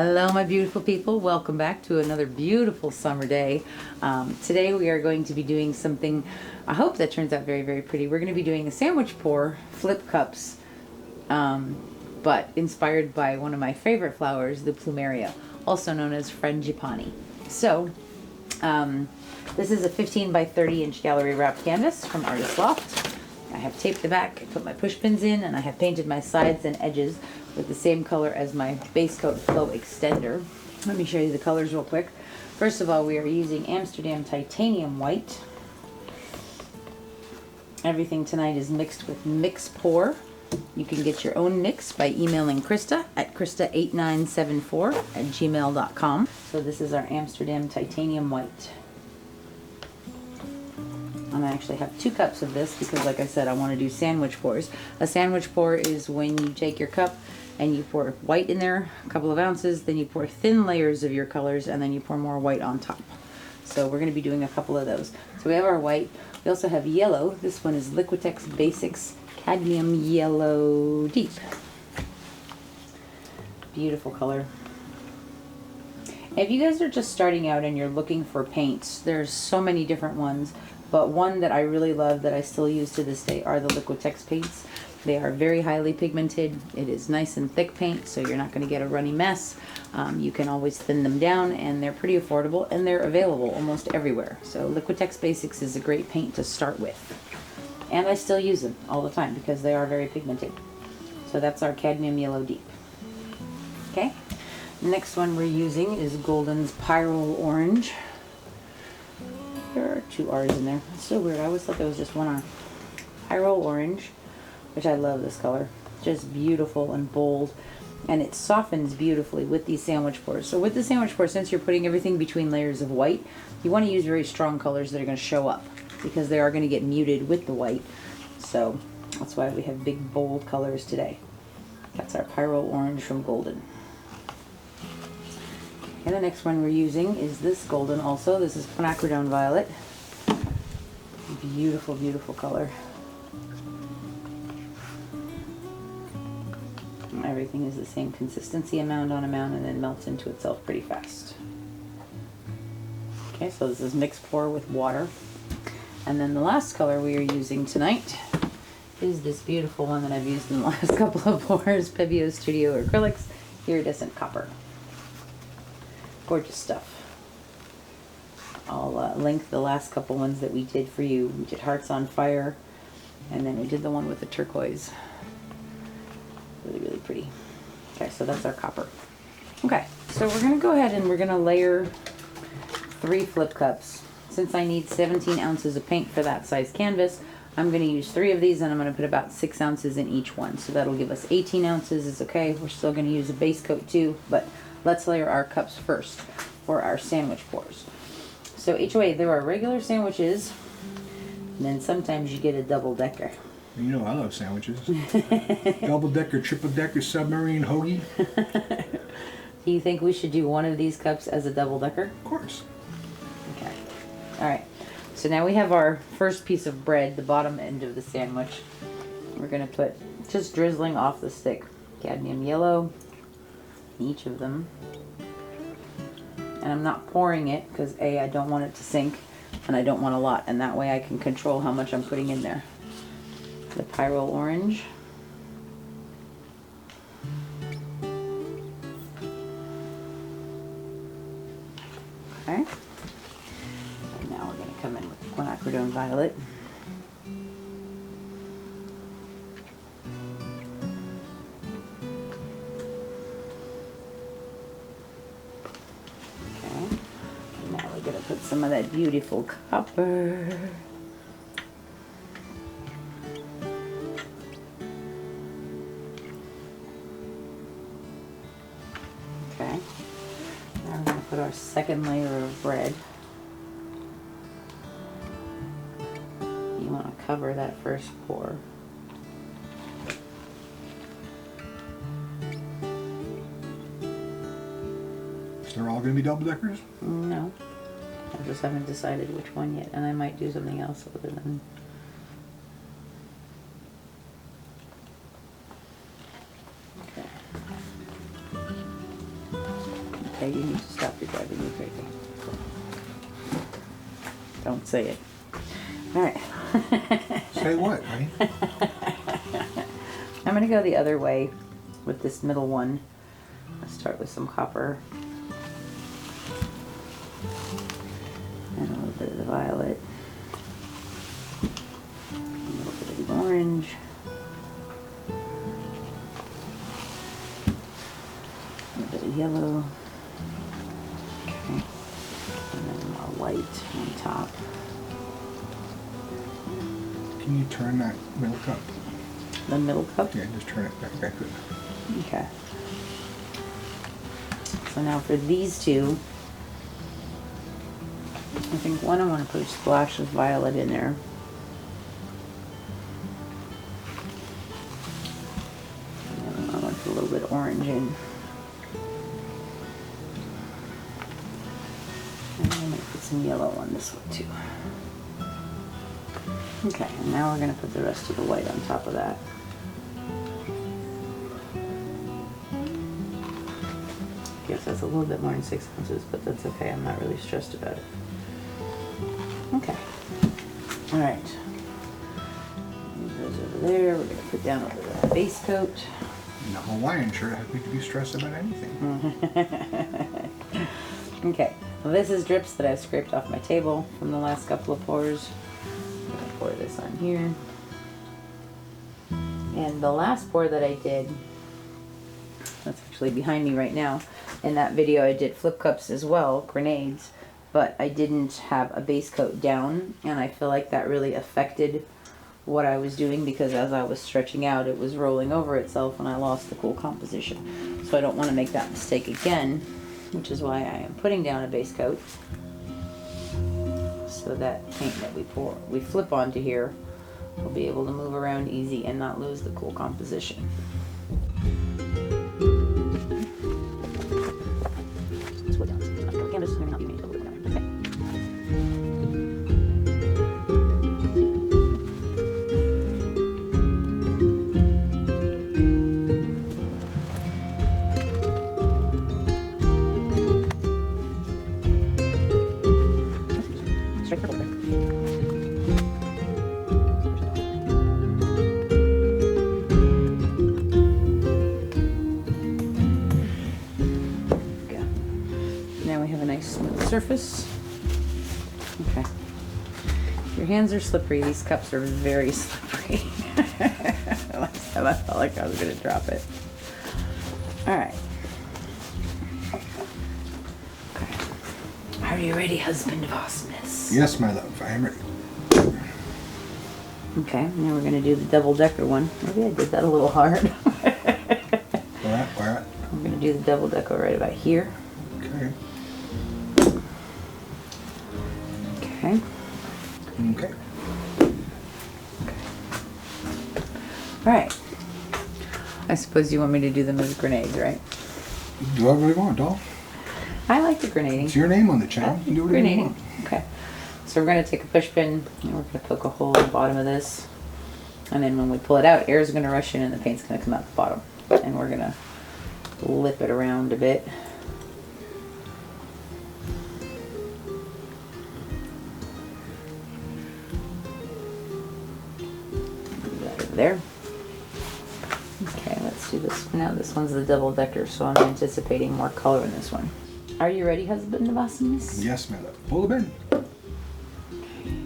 Hello my beautiful people, welcome back to another beautiful summer day. Today we are going to be doing something, I hope that turns out very, very pretty. We're going to be doing a sandwich pour flip cups, but inspired by one of my favorite flowers, the Plumeria, also known as Frangipani. So, this is a 15 by 30 inch gallery wrap canvas from Artist Loft. I have taped the back, put my push pins in, and I have painted my sides and edges with the same color as my base coat flow extender. Let me show you the colors real quick. First of all, we are using Amsterdam Titanium White. Everything tonight is mixed with Mix Pour. You can get your own mix by emailing Krista at krista8974@gmail.com. So this is our Amsterdam Titanium White. And I actually have 2 cups of this because, like I said, I want to do sandwich pours. A sandwich pour is when you take your cup and you pour white in there, a couple of ounces, then you pour thin layers of your colors, and then you pour more white on top. So we're going to be doing a couple of those. So we have our white. We also have yellow. This one is Liquitex Basics Cadmium Yellow Deep. Beautiful color. If you guys are just starting out and you're looking for paints, there's so many different ones. But one that I really love that I still use to this day are the Liquitex paints. They are very highly pigmented. It is nice and thick paint, so you're not going to get a runny mess. You can always thin them down, and they're pretty affordable, and they're available almost everywhere. So Liquitex Basics is a great paint to start with. And I still use them all the time because they are very pigmented. So that's our Cadmium Yellow Deep. Okay. Next one we're using is Golden's Pyrrole Orange. There are 2 R's in there. It's so weird. I always thought there was just 1 R. Pyrrole Orange, which I love this color. Just beautiful and bold. And it softens beautifully with these sandwich pours. So with the sandwich pour, since you're putting everything between layers of white, you want to use very strong colors that are going to show up because they are going to get muted with the white. So that's why we have big, bold colors today. That's our Pyrrole Orange from Golden. And the next one we're using is this Golden also. This is Quinacridone Violet. Beautiful, beautiful color. And everything is the same consistency, amount on amount, and then melts into itself pretty fast. Okay, so this is Mix Pour with water. And then the last color we are using tonight is this beautiful one that I've used in the last couple of pours, Pebeo Studio Acrylics, Iridescent Copper. Gorgeous stuff. I'll link the last couple ones that we did for you. We did Hearts on Fire, and then we did the one with the turquoise. Really, really pretty. Okay, so that's our copper. Okay, so we're going to go ahead and we're going to layer 3 flip cups. Since I need 17 ounces of paint for that size canvas, I'm going to use 3 of these, and I'm going to put about 6 ounces in each one. So that'll give us 18 ounces. It's okay. We're still going to use a base coat too, but let's layer our cups first for our sandwich pours. So each way, there are regular sandwiches, and then sometimes you get a double-decker. You know I love sandwiches. Double-decker, triple-decker, submarine, hoagie. Do you think we should do one of these cups as a double-decker? Of course. Okay. All right. So now we have our first piece of bread, the bottom end of the sandwich. We're going to put, just drizzling off the stick, cadmium yellow, each of them. And I'm not pouring it because A, I don't want it to sink, and I don't want a lot, and that way I can control how much I'm putting in there. The Pyrrole Orange. Okay. And now we're going to come in with Quinacridone Violet. Put some of that beautiful copper. Okay. Now we're going to put our second layer of bread. You want to cover that first pour. So they're all going to be double-deckers? No. I just haven't decided which one yet, and I might do something else other than... Okay. Okay, you need to stop your driving me crazy. Don't say it. All right. Say what, honey? I'm going to go the other way with this middle one. Let's start with some copper. And a little bit of the violet. A little bit of the orange. A little bit of yellow. Okay. And then more white on top. Can you turn that middle cup? The middle cup? Yeah, just turn it back. Good. Okay. So now for these two, I think one I want to put a splash of violet in there. And then I want to put a little bit of orange in. And I'm going to put some yellow on this one too. Okay, and now we're going to put the rest of the white on top of that. Yes, that's a little bit more than 6 ounces, but that's okay. I'm not really stressed about it. Okay. All right. Move those over there. We're going to put down a little bit of base coat. In the Hawaiian shirt, I think to be stressed about anything. Okay. Well, this is drips that I've scraped off my table from the last couple of pours. I'm going to pour this on here. And the last pour that I did, that's actually behind me right now. In that video I did flip cups as well, grenades, but I didn't have a base coat down, and I feel like that really affected what I was doing because as I was stretching out it was rolling over itself and I lost the cool composition. So I don't want to make that mistake again, which is why I am putting down a base coat so that paint that we flip onto here will be able to move around easy and not lose the cool composition. Surface. Okay. Your hands are slippery. These cups are very slippery. Last time I felt like I was going to drop it. All right. Okay. Are you ready, husband of awesomeness? Yes, my love. I am ready. Okay. Now we're going to do the double-decker one. Maybe I did that a little hard. Where at? Where at? I'm going to do the double-decker right about here. Okay. Okay. Okay. All right. I suppose you want me to do them as grenades, right? Do whatever you want, doll. I like the grenading. It's your name on the channel. You can do whatever you want. Okay. So we're going to take a push pin and we're going to poke a hole in the bottom of this. And then when we pull it out, air is going to rush in and the paint's going to come out the bottom. And we're going to lip it around a bit. There. Okay, let's do this. Now this one's the double decker, so I'm anticipating more color in this one. Are you ready, husband of awesomeness? Yes, my love. Pull the bin.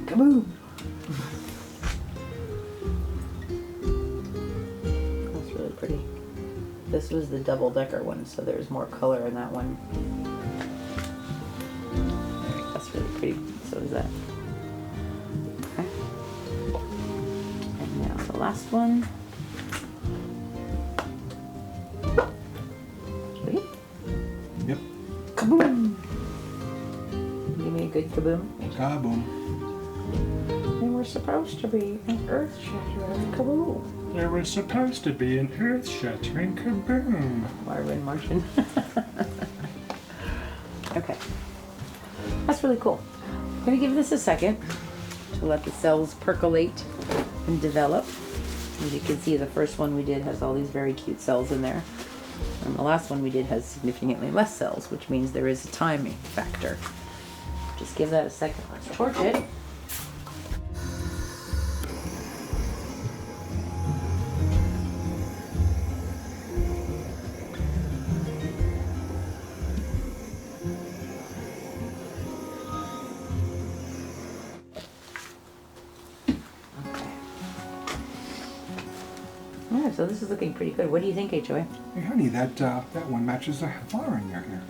Kaboom! That's really pretty. This was the double decker one, so there's more color in that one. That's really pretty. So is that. Okay. And now the last one. Sweet. Yep. Kaboom! Give me a good kaboom. Kaboom. And we're supposed to be an earth-shattering kaboom. There was supposed to be an earth-shattering kaboom. Why are we in Martian? Okay. That's really cool. I'm going to give this a second to let the cells percolate and develop. As you can see, the first one we did has all these very cute cells in there. And the last one we did has significantly less cells, which means there is a timing factor. Just give that a second. Let's torch it. Yeah, so this is looking pretty good. What do you think, HOA? Hey, honey, that one matches the flower in your hair.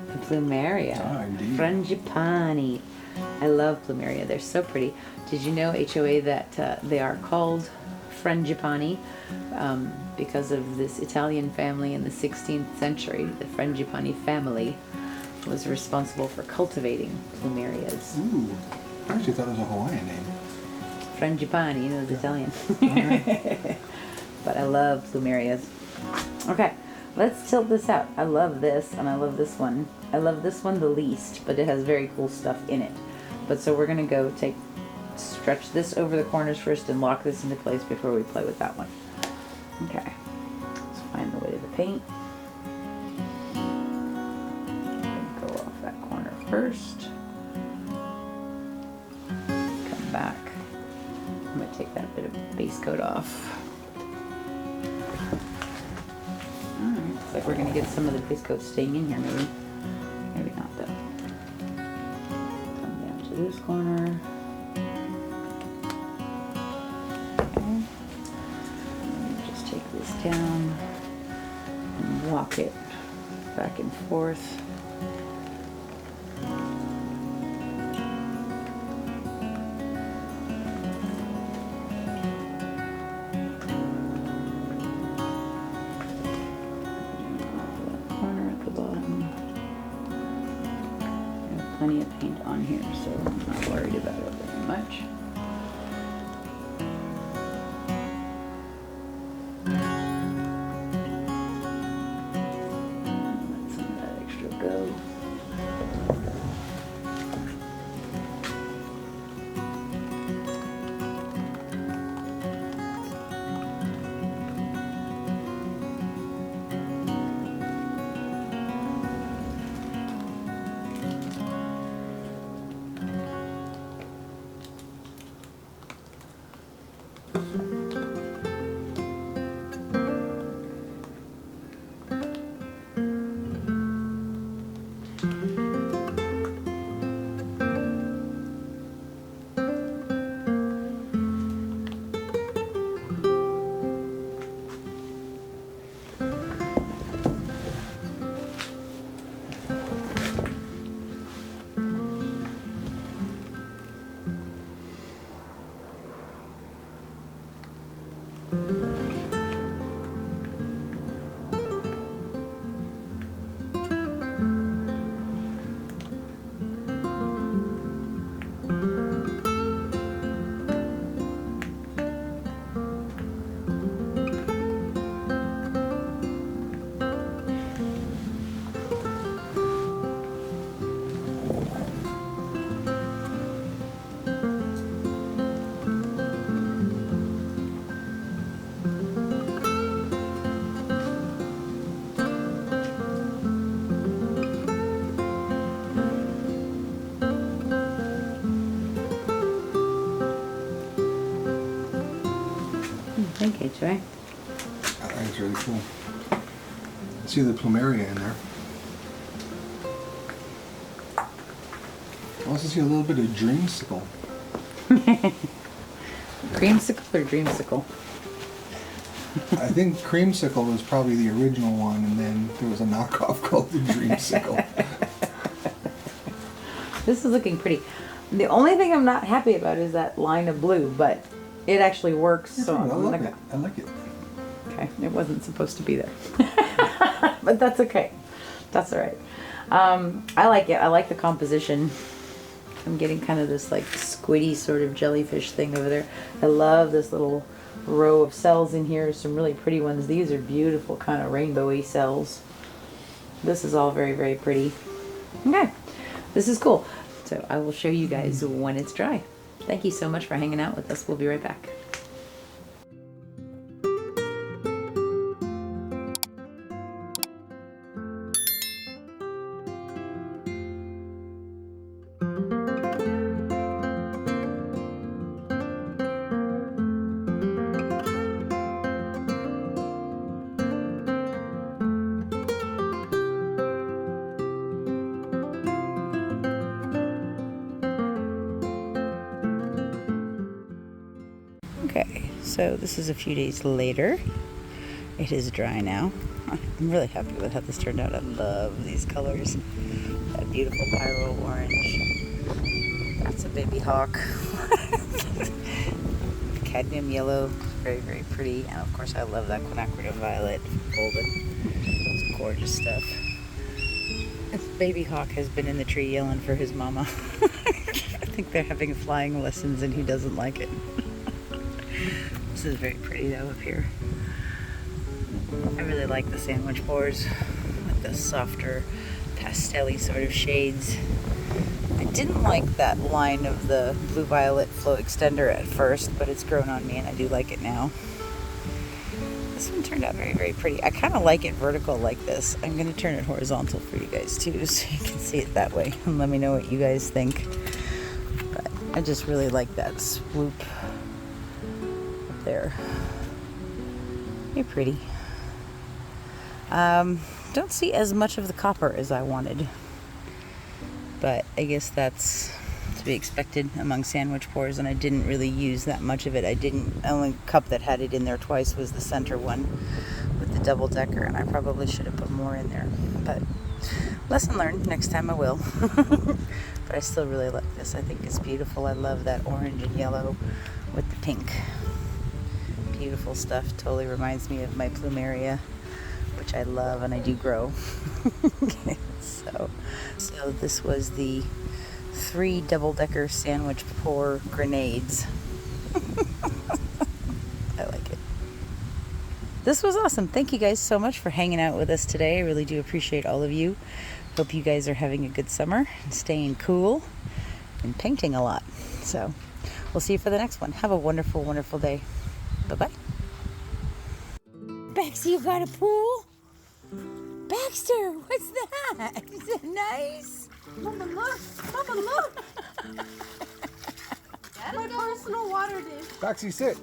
The Plumeria. Ah, indeed. Frangipani. I love Plumeria. They're so pretty. Did you know, HOA, that they are called Frangipani because of this Italian family in the 16th century? The Frangipani family was responsible for cultivating Plumerias. Ooh, I actually thought it was a Hawaiian name. Frangipani, you know, it's Italian. Okay. But I love Plumerias. Okay, let's tilt this out. I love this, and I love this one. I love this one the least, but it has very cool stuff in it. But so we're gonna go stretch this over the corners first and lock this into place before we play with that one. Okay, let's find the way to the paint. Go off that corner first. Come back. I'm gonna take that bit of base coat off. Alright, looks like we're gonna get some of the base coat staying in here, maybe. Maybe not though. Come down to this corner. Okay. Let me just take this down and walk it back and forth. Plenty of paint on here, so I'm not worried about it very much. Let some of that extra go. Thank you, HOA. I think it's really cool. I see the Plumeria in there. I also see a little bit of dreamsicle. Creamsicle or dreamsicle? I think creamsicle was probably the original one, and then there was a knockoff called the dreamsicle. This is looking pretty. The only thing I'm not happy about is that line of blue, but it actually works. So I I'm love gonna it. I like it. Okay, it wasn't supposed to be there, but that's okay. That's all right. I like it. I like the composition. I'm getting kind of this like squiddy sort of jellyfish thing over there. I love this little row of cells in here. Some really pretty ones. These are beautiful kind of rainbowy cells. This is all very, very pretty. Okay, this is cool. So I will show you guys when it's dry. Thank you so much for hanging out with us. We'll be right back. So this is a few days later. It is dry now. I'm really happy with how this turned out. I love these colors. That beautiful Pyrrole Orange. That's a baby hawk. Cadmium yellow. Very, very pretty. And of course I love that Quinacridone Violet. Golden. It's gorgeous stuff. This baby hawk has been in the tree yelling for his mama. I think they're having flying lessons and he doesn't like it. This is very pretty though up here. I really like the sandwich boars with the softer pastel-y sort of shades. I didn't like that line of the blue violet flow extender at first, but it's grown on me and I do like it now. This one turned out very, very pretty. I kind of like it vertical like this. I'm going to turn it horizontal for you guys too, so you can see it that way. And let me know what you guys think. But I just really like that swoop up there. Very pretty. Don't see as much of the copper as I wanted. But I guess that's to be expected among sandwich pours, and I didn't really use that much of it. The only cup that had it in there twice was the center one with the double decker, and I probably should have put more in there. But lesson learned, next time I will. But I still really like this. I think it's beautiful. I love that orange and yellow with the pink. Beautiful stuff. Totally reminds me of my Plumeria, which I love and I do grow. Okay, so this was the 3 double-decker sandwich pour grenades. I like it. This was awesome. Thank you guys so much for hanging out with us today. I really do appreciate all of you. Hope you guys are having a good summer and staying cool and painting a lot. So we'll see you for the next one. Have a wonderful, wonderful day. Bye-bye. Baxter, you got a pool? Baxter, what's that? Is it nice? Mama, look! Mama, look! My personal water dish. Baxi, sit.